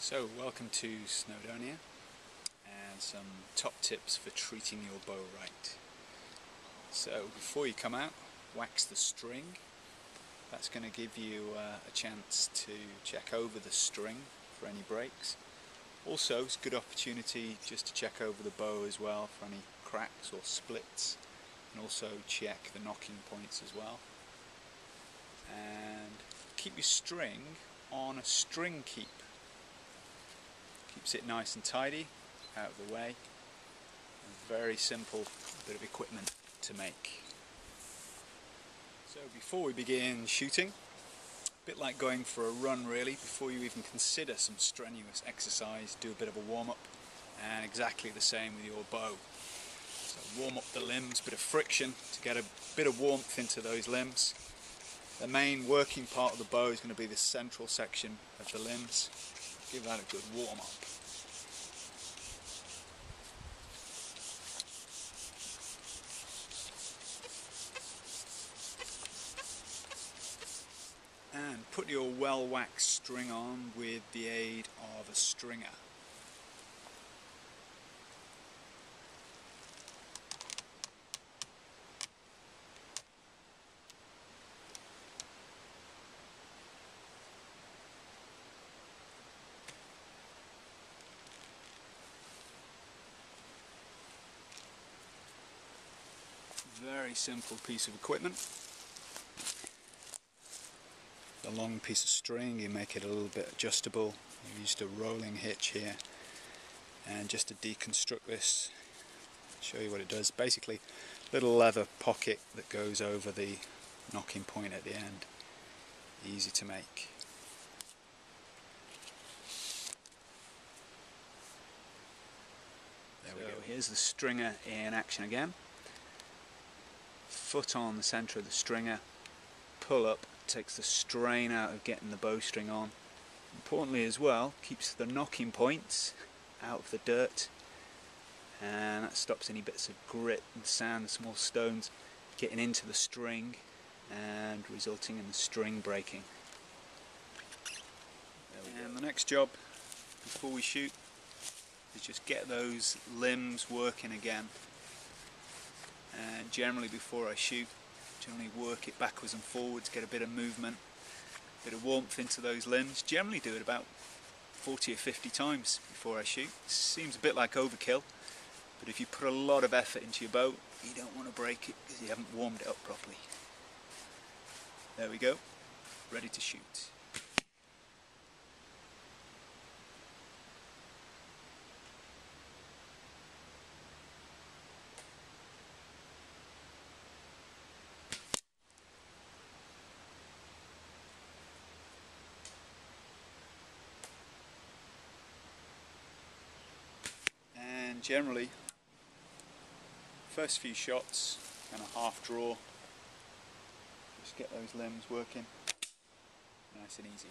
So, welcome to Snowdonia and some top tips for treating your bow right. So, before you come out, wax the string. That's going to give you a chance to check over the string for any breaks. Also, it's a good opportunity just to check over the bow as well for any cracks or splits, and also check the knocking points as well. And keep your string on a string keep. Keeps it nice and tidy, out of the way. A very simple bit of equipment to make. So before we begin shooting, a bit like going for a run really, before you even consider some strenuous exercise, do a bit of a warm-up, and exactly the same with your bow. So warm up the limbs, bit of friction to get a bit of warmth into those limbs. The main working part of the bow is going to be the central section of the limbs. Give that a good warm up. And put your well waxed string on with the aid of a stringer. Very simple piece of equipment. The long piece of string, you make it a little bit adjustable. I've used a rolling hitch here, and just to deconstruct this, show you what it does. Basically, little leather pocket that goes over the knocking point at the end. Easy to make. There we go. Here's the stringer in action again. Foot on the centre of the stringer, pull up, takes the strain out of getting the bowstring on. Importantly as well, keeps the knocking points out of the dirt, and that stops any bits of grit and sand, small stones getting into the string and resulting in the string breaking. And the next job before we shoot is just get those limbs working again. And generally before I shoot, generally work it backwards and forwards, get a bit of movement, a bit of warmth into those limbs. Generally do it about 40 or 50 times before I shoot. Seems a bit like overkill, but if you put a lot of effort into your bow, you don't want to break it because you haven't warmed it up properly. There we go, ready to shoot. Generally, first few shots, kind of half draw, just get those limbs working, nice and easy.